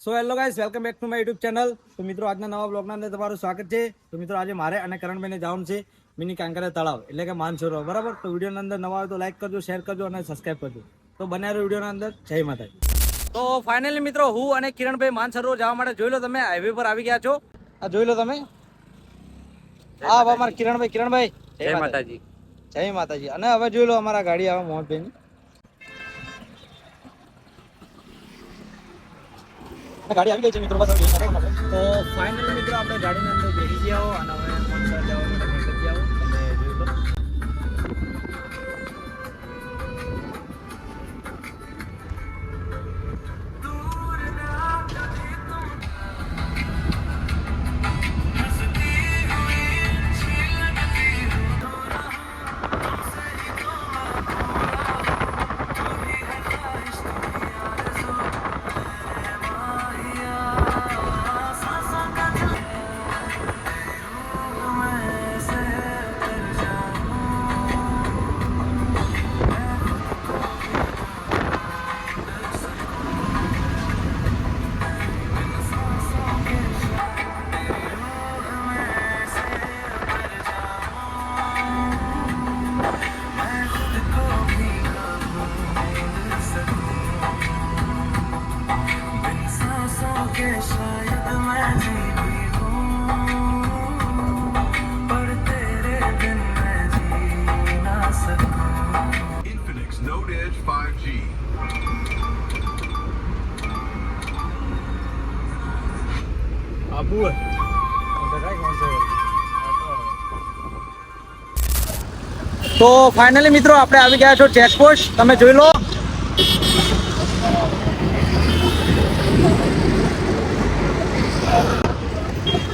So hello guys, welcome back to my YouTube channel. તો મિત્રો આજના નવા બ્લોગના અંદર તમારું સ્વાગત છે. તો મિત્રો આજે મારે અને કરણભાઈને જવાનું છે મિની કાંકરિયા તળાવ એટલે કે માનસરોવર, બરાબર. તો વિડીયોના અંદર નવા આવે તો લાઈક કરજો, શેર કરજો અને સબસ્ક્રાઈબ કરજો. તો બન્યા રહો વિડીયોના અંદર. જય માતાજી. તો ફાઇનલી મિત્રો હું અને કિરણભાઈ માનસરોવર જવા માટે જોઈ લો તમે હાઈવે પર આવી ગયા છો. આ જોઈ લો તમે. હા હવે અમારા કિરણભાઈ જય માતાજી. જય માતાજી. અને હવે જોઈ લો અમારા ગાડી આવે મોહનભાઈની. ગાડી આવી ગઈ છે મિત્રો. બસ તો ફાઇનલી મિત્રો આપણે ગાડીની અંદર બેસી ગયા અને હવે મોનસર જવા માટે નીકળી ગયા અને જોઈ લો. Infinix Note Edge 5G. Abu તો ફાઇનલી મિત્રો આપણે આવી ગયા છો ચેકપોસ્ટ. તમે જોઈ લો.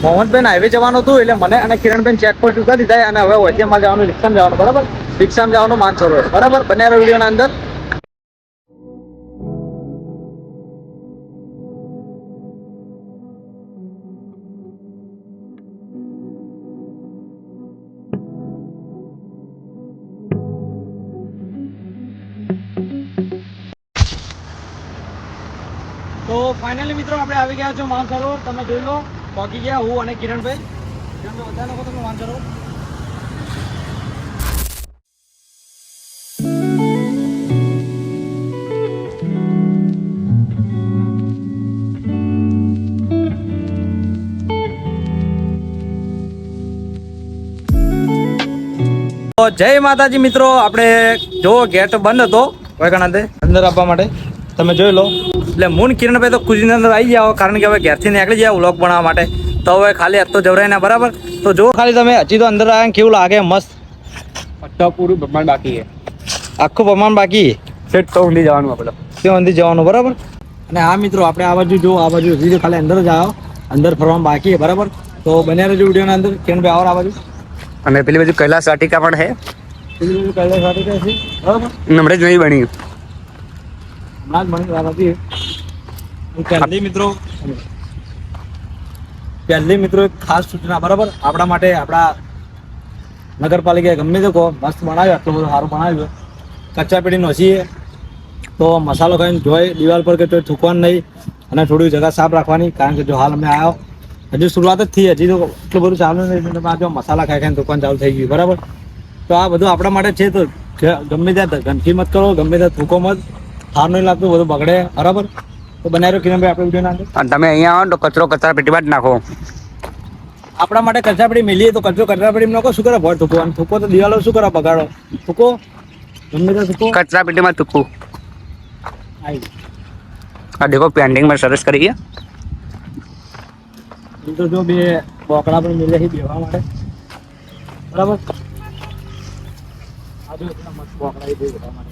મોહનભાઈ હાઈવે જવાનું હતું એટલે મને અને કિરણભાઈ ચેકપોસ્ટ ઉતારી દીધા અને હવે વચ્ચેમાં જવાનું, રિક્ષામાં જવાનું, બરાબર. રિક્ષામાં જવાનું માનસરોવર, બરાબર. બન્યા રહો વિડીયોના અંદર. તો ફાઇનલી મિત્રો આપણે આવી ગયા છો માનસરોવર. તમે જોઈ લો પહોંચી ગયા હું અને કિરણભાઈ. બધા લોકો તમે માનસરોવર. તો જય માતાજી મિત્રો. આપણે જો ગેટ બંધ હતો અંદર આવવા માટે, તમે જોઈ લો. એટલે મૂન કિરણભાઈ તો ખુશીની અંદર આવી જાઓ, કારણ કે હવે ઘેરથી નીકળી જાય વ્લોગ બનાવવા માટે. તો હવે ખાલી આજ તો જવરાય ના, બરાબર. તો જો ખાલી તમે હજી તો અંદર આવ્યા કેવું લાગે, મસ્ત. પૂરું બ્રહ્માંડ બાકી છે. આખું પ્રમાણ બાકી સેટ તો ઊંધી જવાનું આપણે. ત્યાં અંદર જવાનું, બરાબર. અને હા મિત્રો આપણે આ બાજુ જો, આ બાજુ હજી તો ખાલી અંદર જ આવ્યો, અંદર ફરવાનું બાકી છે, બરાબર. તો બન્યા રહેજો વિડીયોના અંદર. કિરણભાઈ આવો આ બાજુ. અને પેલી બાજુ કૈલાસ વાટિકા પણ છે. પેલી બાજુ કૈલાસ વાટિકા છે, બરાબર. હમણાં જ નહીં બની. હમણાં જ બની વાત હતી. પહેલી મિત્રો એક ખાસ સૂચના, બરાબર. આપણા માટે આપણા નગરપાલિકાએ ગમે તે કહો મસ્ત બનાવ્યું, આટલું બધું સારું બનાવ્યું. કચ્ચા પેટી નોસીએ તો મસાલો ખાઈને જોઈ દિવાલ પર કે તો થૂકવાનું નહીં અને થોડી જગ્યા સાફ રાખવાની, કારણ કે જો હાલ અમે આવ્યો હજુ શરૂઆત જ થઈ, હજી તો એટલું બધું ચાલુ નહીં. જો મસાલા ખાઈ ખાઈને દુકાન ચાલુ થઈ ગયું, બરાબર. તો આ બધું આપણા માટે છે. તો ગમે ત્યાં ગંદકી મત કરો, ગમે ત્યાં થૂકો મત, સારું નહીં લાગતું, બધું બગડે, બરાબર. તો બનાવી રહ્યો કિરણભાઈ આપણે વિડીયો ના. અને તમે અહીંયા આવો તો કચરો કચરા પેટીમાં જ નાખો. આપણા માટે કચરાપેટી મેલીએ તો કચરો કચરાપેટી નાખો. શું કરે ભર થૂકો, અને થૂકો તો દિવાલો શું કરે બગાડો. થૂકો ગમે ત્યાં થૂકો. કચરા પેટીમાં થૂકવું. આવી આ દેખો પેન્ટિંગમાં સરસ કરી ગયા. તો જો બે બોકડા પણ મેલે છે બેવા માટે, બરાબર. આજુ એટલા મસ્ત બોકડા છે બેવા માટે.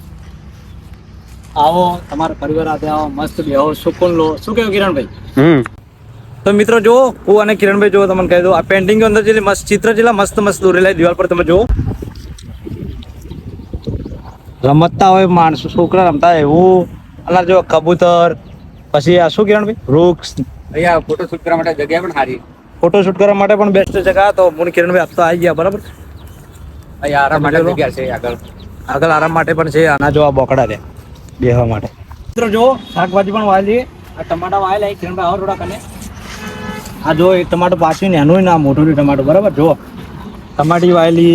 આવો તમારા પરિવાર સાથે આવો, મસ્ત બેહો, સુકૂન લો. શું કહ્યું કિરણભાઈ? તો મિત્રો જો હું અને કિરણભાઈ જો તમને કહી દઉં, આ પેન્ટિંગ અંદર જે મસ્ત ચિત્ર જેટલા મસ્ત મસ્ત દોરેલા દિવાલ પર તમે જુઓ. રમતતા હોય માણસો, છોકરા રમતા હોય એવું. અલા જો કબૂતર, પછી આ શું કિરણભાઈ, વૃક્ષ. અહીંયા ફોટો શૂટ કરવા માટે જગ્યા પણ સારી. ફોટો શૂટ કરવા માટે પણ બેસ્ટ જગ્યા. તો હું કિરણભાઈ આપતો આવી ગયા, બરાબર. અહીંયા આરામ માટે જગ્યા છે. આગળ આરામ માટે પણ છે. આના જો આ બોકડા છે બેહવા માટે. મિત્રો જો શાકભાજી પણ વાવી આ ટમાટા વાયેલા એક કિરણ આવો થોડા કને. આ જો એક ટમાટો પાછું નાનું ને આ મોટું ટમાટો બરાબર. જો ટમાટી વાયેલી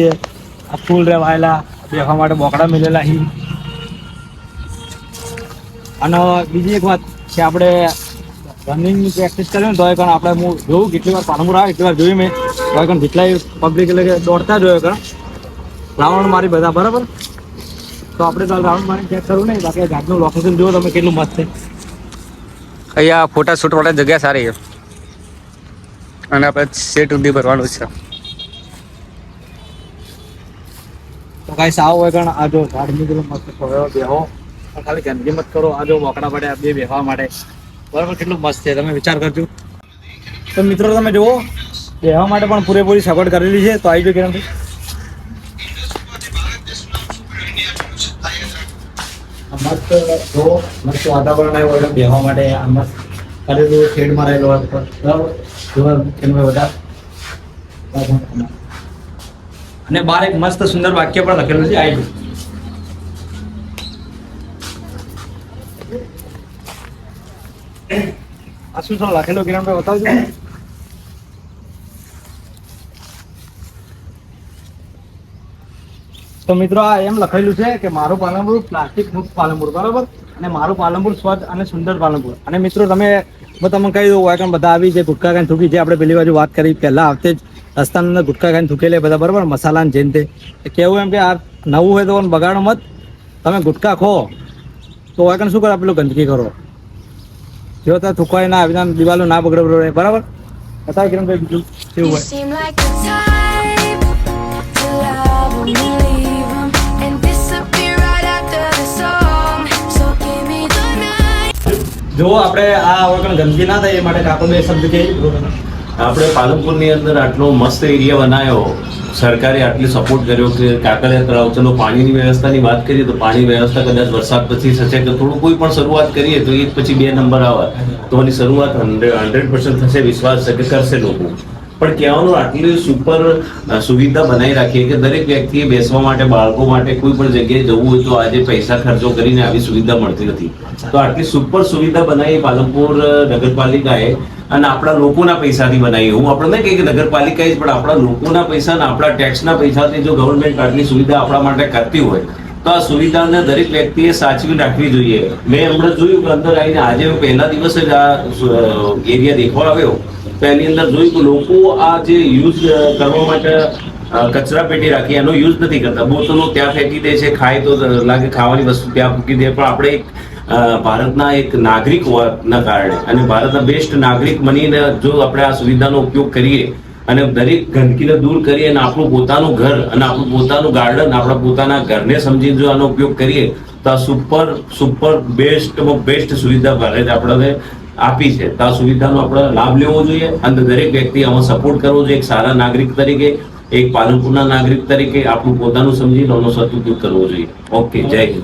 આ ફૂલ રે વાયેલા બેસવા માટે બોકડા મિલેલા હી. અને બીજી એક વાત કે આપણે રનિંગની પ્રેક્ટિસ કરીએ ને તો એ કારણ આપણે હું જોઉં કેટલી વાર પાલનપુર આવે એટલી વાર જોયું મેં તો એ કારણ જેટલાય પબ્લિક એટલે કે દોડતા જોયો કારણ રાઉન્ડ મારી બધા બરાબર. તો આપણે તો રાઉન્ડ મારી ચેક કરવું નહીં બાકી ઘાટનું લોકેશન જુઓ તમે કેટલું મસ્ત છે. અહીંયા ફોટા શૂટ માટે જગ્યા સારી છે અને આપણે સેટ સુધી ભરવાનું છે. તો કાંઈ સાવ હોય કારણ આ જો ઝાડની પેલું મસ્ત ખોયો બેહો પણ ખાલી ગંદકી મત કરો. આ જો બોકડા માટે આ બે બેહવા માટે બરાબર કેટલું મસ્ત છે તમે વિચાર કરજો. તો મિત્રો તમે જુઓ બેહવા માટે પણ પૂરેપૂરી સગવડ કરેલી છે. તો આવી જો કિરણભાઈ મસ્ત જો મસ્ત વાતાવરણ આવ્યું એટલે બેહવા માટે આ મસ્ત કરેલું શેડમાં રહેલો બરાબર. જો કિરણભાઈ બધા અને બહાર એક મસ્ત સુંદર વાક્ય પણ લખેલું છે. આવી આ શું છે લખેલું કિરણભાઈ બતાવજો. તો મિત્રો આ એમ લખેલું છે કે મારું પાલનપુર પ્લાસ્ટિક મુક્ત પાલનપુર બરાબર અને મારું પાલનપુર સ્વચ્છ અને સુંદર પાલનપુર. અને મિત્રો તમે હું તમને કહી દઉં હોય બધા આવી જે ગુટકા ખાઈને થૂકી જે આપણે પેલી બાજુ વાત કરી પહેલા આવતે જ રસ્તાની અંદર ગુટકા ખાઈને થૂકેલે બધા બરાબર મસાલા જેન તે કેવું એમ કે આ નવું હોય તો બગાડો મત. તમે ગુટકા ખો તો હોય શું કરો પેલું ગંદકી કરો જો ત્યાં થૂકવાય ના આવી દિવાલો ના બગડે બરાબર. બતાવો કિરણભાઈ બીજું કેવું હોય. જો આપણે આ વગર ગંદકી ના થાય એ માટે કાકો બે શબ્દ કે આપણે પાલનપુરની અંદર આટલો મસ્ત એરિયા બનાવ્યો, સરકારે આટલી સપોર્ટ કર્યો કે કાંકરિયા તળાવ. ચલો પાણીની વ્યવસ્થાની વાત કરીએ તો પાણી વ્યવસ્થા કદાચ વરસાદ પછી થશે કે થોડું કોઈ પણ શરૂઆત કરીએ તો એક પછી 2 નંબર આવે તો એની શરૂઆત 100% થશે, વિશ્વાસ છે કે કરશે લોકો. પણ કહેવાનું આટલી સુપર સુવિધા બનાવી રાખીએ કે દરેક વ્યક્તિએ બેસવા માટે બાળકો માટે કોઈ પણ જગ્યાએ જવું હોય તો આજે પૈસા ખર્ચો કરીને આવી સુવિધા મળતી નથી. તો આટલી સુપર સુવિધા બનાવી પાલનપુર નગરપાલિકાએ અને આપણા લોકોના પૈસાથી બનાવી. હું આપણે નહીં કહીએ કે નગરપાલિકાએ જ, પણ આપણા લોકોના પૈસા અને આપણા ટેક્સના પૈસાથી જો ગવર્મેન્ટ આટલી સુવિધા આપણા માટે કરતી હોય તો આ સુવિધાને દરેક વ્યક્તિએ સાચવી રાખવી જોઈએ. મેં હમણાં જોયું કે અંદર આવીને આજે પહેલા દિવસે જ આ એરિયા દેખવા આવ્યો તો એની અંદર જોયું કે લોકો આ જે યુઝ કરવા માટે કચરા પેટી રાખી એનો યુઝ નથી કરતા. બોતલો ત્યાં ફેંકી દે છે, ખાય તો લાગે ખાવાની વસ્તુ ત્યાં ફૂકી દે. પણ આપણે ભારતના એક નાગરિક હોવાના કારણે અને ભારતના બેસ્ટ નાગરિક બનીને જો આપણે આ સુવિધાનો ઉપયોગ કરીએ અને દરેક ગંદકીને દૂર કરીએ અને આપણું પોતાનું ઘર અને આપણું પોતાનું ગાર્ડન આપણા પોતાના ઘરને સમજીને જો આનો ઉપયોગ કરીએ તો આ સુપર બેસ્ટ સુવિધા ભારત આપણને આપી છે. તો આ સુવિધાનો આપણે લાભ લેવો જોઈએ અને દરેક વ્યક્તિ આમાં સપોર્ટ કરવો જોઈએ. એક સારા નાગરિક તરીકે, એક પાલનપુરના નાગરિક તરીકે આપણું પોતાનું સમજી એનો સદુપયોગ કરવો જોઈએ. ઓકે, જય હિન્દ.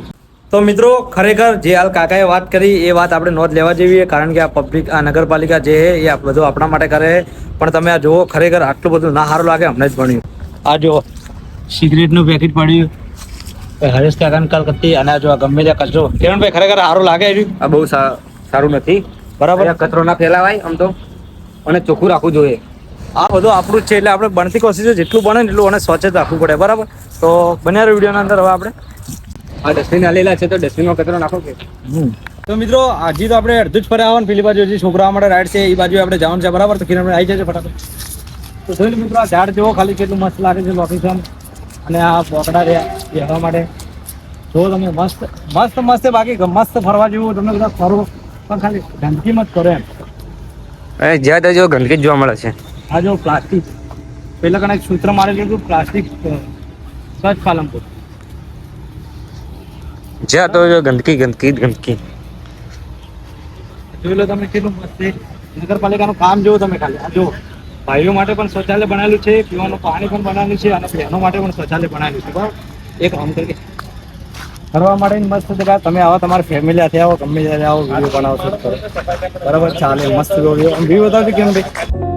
તો મિત્રો ખરેખર જે હાલ કાકાએ વાત કરી એ વાત આપણે નોંધ લેવા જેવી કારણ કે આ પબ્લિક આ નગરપાલિકા જે છે એ બધું આપણા માટે કરે. પણ તમે આ જુઓ ખરેખર આટલું બધું ના સારું લાગે અમને જ ભણ્યું. આ જો સિગરેટનું પેકેટ પડ્યું હરેશ કાકાને કલકત્તી અને આ જો ગમે ત્યાં કચરો. કિરણભાઈ ખરેખર સારું લાગે છે આ બહુ સારું નથી બરાબર. કચરો ના ફેલાવાય આમ તો અને ચોખ્ખું રાખવું જોઈએ. આ બધું આપણું જ છે એટલે આપણે બનતી કોશિશ જેટલું બને એટલું અને સ્વચ્છ રાખવું પડે બરાબર. તો બન્યા વિડીયોના અંદર હવે આપણે આ ડસ્ટબિન આલેલા છે તો ડસ્ટબિનમાં કચરો નાખો કે. તો મિત્રો હજી તો આપણે અડધું જ ફરે આવવાનું પેલી બાજુ હજી છોકરા માટે રાઈડ છે એ બાજુ આપણે જવાનું છે બરાબર. તો કિરણ આવી જશે ફટાફટ. તો જોઈ લો મિત્રો આ ઝાડ જેવો ખાલી કેટલું મસ્ત લાગે છે લોકેશન અને આ બોકડા રહ્યા બેસવા માટે જો તમે મસ્ત મસ્ત મસ્ત બાકી મસ્ત ફરવા જેવું તમે બધા ફરો પણ ખાલી ગંદકી મત કરો એમ. જ્યાં ત્યાં જો ગંદકી જ જોવા મળે છે. આ જો પ્લાસ્ટિક પેલા કણે એક સૂત્ર મારેલું હતું પ્લાસ્ટિક સ્વચ્છ પાલનપુર. જ્યાં તો જો ગંદકી જોઈ લો તમે કેટલું મસ્ત છે. નગરપાલિકાનું કામ જોવો તમે ખાલી. આ જો ભાઈઓ માટે પણ શૌચાલય બનાવેલું છે, પીવાનું પાણી પણ બનાવેલું છે અને બહેનો માટે પણ શૌચાલય બનાવેલું છે બરાબર. એક આમ કરી ફરવા માટે મસ્ત જગ્યા. તમે આવો તમારી ફેમિલી સાથે આવો ગમે ત્યારે આવો વિડીયો બનાવો શૂટ કરો બરાબર. ચાલે મસ્ત વ્યૂ બતાવજો કેમ ભાઈ.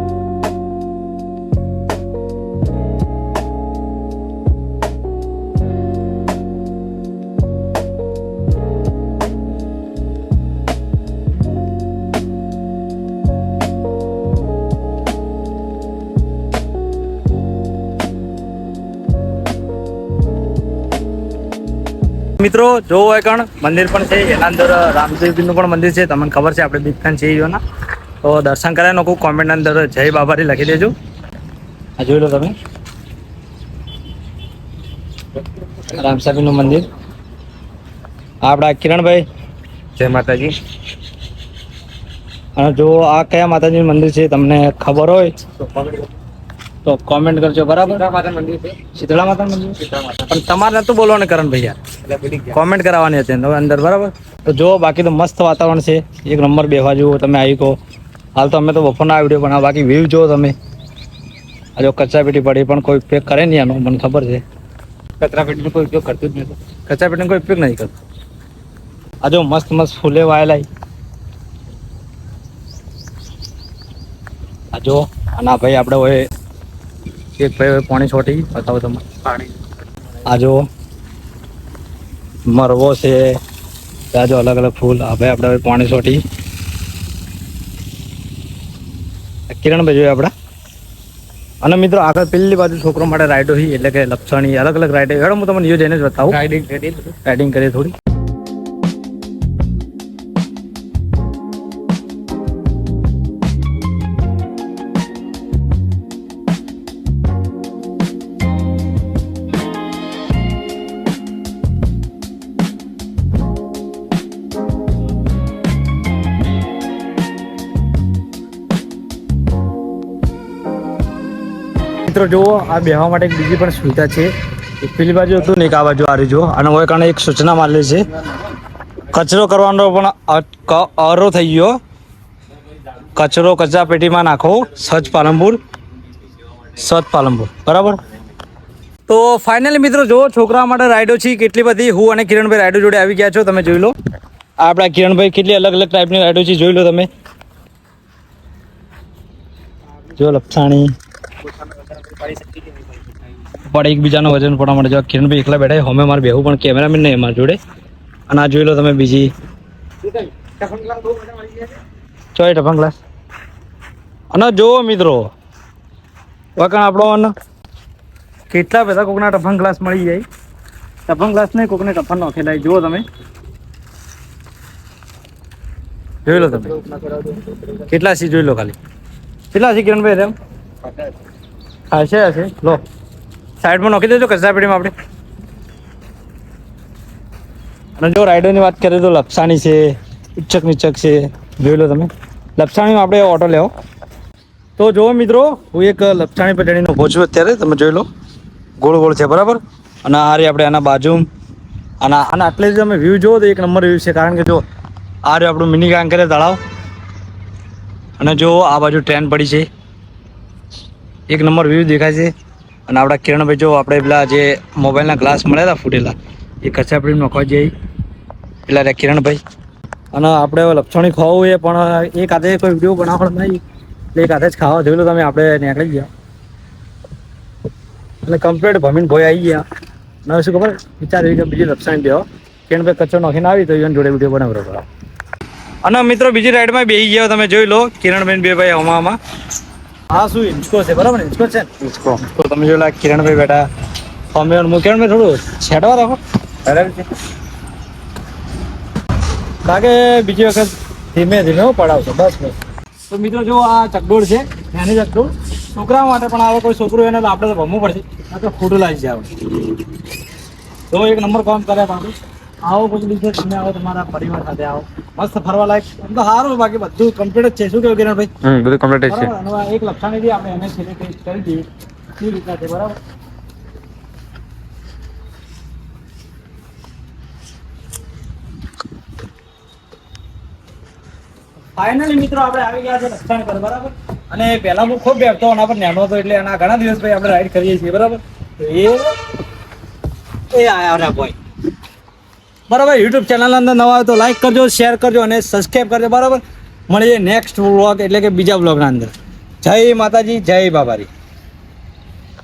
મિત્રો જોવો હોય કણ મંદિર પણ છે, એના અંદર રામદેવજીનું પણ મંદિર છે. તમને ખબર છે આપણે બિગ ફેન છે એના. તો દર્શન કરાય નાખું. કોમેન્ટ અંદર જય બાબારી લખી દેજો. આ જોઈ લો તમે રામસાબીનું મંદિર. આપણા કિરણભાઈ જય માતાજી. અને જો આ કયા માતાજીનું મંદિર છે તમને ખબર હોય તો કોમેન્ટ કરજો. બરાબર, શીતળા માતાનું મંદિર. પણ તમારે નતું બોલવાનું કરણભાઈ યાર, કોમેન્ટ કરાવવાની હતી અંદર. બરાબર, તો જો બાકી તો મસ્ત વાતાવરણ છે, એક નંબર બેહવા જેવો. તમે આવી કહો. હાલ તો અમે તો બપોરના વિડીયો બનાવ, બાકી વ્યૂ જો તમે. આ જો કચરાપેટી પડી પણ કોઈ ઉપયોગ કરે નહીં આનો, મને ખબર છે. કચરાપેટીનો કોઈ ઉપયોગ કરતું જ નથી. કચરાપેટીનો કોઈ ઉપયોગ નહીં કરતો. આ જો મસ્ત મસ્ત ફૂલે વાયેલા. આ જો ના ભાઈ આપણે હોય એક ભાઈ પાણી છોટી બતાવો તમે. પાણી આ જો મરવો છે, ત્યાં જો અલગ અલગ ફૂલ. આ ભાઈ આપણે હવે પાણી છોટી. કિરણભાઈ જોઈએ આપણા. અને મિત્રો આગળ પેલી બાજુ છોકરો માટે રાઈડો છે, એટલે કે લપસણી અલગ અલગ રાઈડો. હેડો હું તમને જઈને જ બતાવું. રાઇડિંગ કરીએ થોડી. મિત્રો જુઓ આ બેહવા માટે એક બીજી પણ સુવિધા છે. એક પેલી બાજુ હતું ને એક આ બાજુ આ જો. અને હોય કારણે એક સૂચના મારેલી છે, કચરો કરવાનો પણ અરો થઈ ગયો. કચરો કચરા પેટીમાં નાખો. સ્વચ્છ પાલનપુર. બરાબર. તો ફાઇનલી મિત્રો જુઓ છોકરા માટે રાઈડો છે કેટલી બધી. હું અને કિરણભાઈ રાઈડો જોડે આવી ગયા છો, તમે જોઈ લો. આ આપણા કિરણભાઈ કેટલી અલગ અલગ ટાઈપની રાઈડો છે, જોઈ લો તમે. જો લપસાણી પણ એકબીજાનું વજન પડવા માટે. જો કિરણભાઈ એકલા બેઠા છે, હમે મારે બેહું પણ કેમેરામેન નહીં અમારા જોડે. અને આ જોઈ લો તમે બીજી ચોય ટફન ગ્લાસ. અને જુઓ મિત્રો વખણ આપણો કેટલા બધા કોકના ટફન ગ્લાસ મળી જાય. ટફન ગ્લાસ નહીં, કોકને ટફન નોખેલાય. જુઓ તમે, જોઈ લો તમે કેટલા સી. જોઈ લો ખાલી કેટલા સી કિરણભાઈ. એમ હશે લો સાઈડમાં નોખી દેજો કચરાપેટીમાં આપણે. અને જો રાઈડરની વાત કરીએ તો લપસાણી છે, ઉચ્ચક નીચક છે. જોઈ લો તમે. લપસાણીમાં આપણે ઓટો લેવો. તો જુઓ મિત્રો હું એક લપસાણી પર ચડીને ઊભો છું અત્યારે. તમે જોઈ લો ગોળ ગોળ છે. બરાબર. અને આ રે આપણે આના બાજુ અને આટલે જ તમે વ્યૂ જુઓ તો એક નંબર વ્યૂ છે. કારણ કે જો આ રહ્યું આપણું મિની કાંકરિયા તળાવ. અને જો આ બાજુ ટ્રેન પડી છે, એક નંબર વ્યૂ દેખાય છે. અને આપણા કિરણભાઈ જો આપણે પેલા જે મોબાઈલના ગ્લાસ મળ્યા હતા ફૂટેલા, એ કચરાપેટી નોખવા જઈએ પેલા રહ્યા કિરણભાઈ. અને આપણે હવે લપસણી ખાવું એ પણ એક હાથે કોઈ વિડીયો બનાવવાનો નહીં, એટલે એક હાથે જ ખાવા. જોઈ લો તમે આપણે નીકળી ગયા એટલે કમ્પ્લીટ ભમીને ભોય આવી ગયા. અને શું ખબર વિચાર્યું કે બીજી લપસણી દેવો. કિરણભાઈ કચરો નોખીને આવી તો એને જોડે વિડીયો બનાવ્યો. અને મિત્રો બીજી રાઈડમાં બેસી ગયા. તમે જોઈ લો કિરણભાઈ બે ભાઈ હવામાં. હા શું હિંચકો છે. બરાબર ને હિંચકો છે ને. હિંચકો તો તમે જોઈ લો કિરણભાઈ બેઠા. અમે હું કિરણભાઈ થોડું છેડવા રાખો. બરાબર છે. કારણ કે બીજી વખત ધીમે ધીમે હું પડાવશો. બસ. તો મિત્રો જો આ ચકડોળ છે, નાની ચકડોળ છોકરા માટે. પણ આવો કોઈ છોકરો એને તો આપણે તો ભમવું પડશે. આ તો ખોટું લાગી જાય. તો એક નંબર કામ કરે આપણે. આવો કોઈ દિવસે તમે આવો તમારા પરિવાર સાથે આવો. મસ્ત ફરવા લાયક એમ તો સારું. બાકી બધું કમ્પ્લીટ જ છે. શું કેવું કિરણભાઈ? બધું કમ્પ્લીટ છે. એક લક્ષાણી બી આપણે એને છેલ્લે ટેસ્ટ કરી દઈએ કેવી રીતના છે. બરાબર. ફાઇનલી મિત્રો આપણે આવી ગયા છે લક્ષાણી પર. બરાબર. અને પહેલા હું ખૂબ બેઠતો આના પર નેનો હતો, એટલે આના ઘણા દિવસ પછી આપણે રાઈડ કરીએ છીએ. બરાબર. તો એ આયા ભાઈ. બરાબર. યુટ્યુબ ચેનલ અંદર નવા હોય તો લાઈક કરજો, શેર કરજો અને સબસ્ક્રાઈબ કરજો. બરાબર. મળીએ નેક્સ્ટ વ્લોગ એટલે કે બીજા વ્લોગના અંદર. જય માતાજી, જય બાબારી.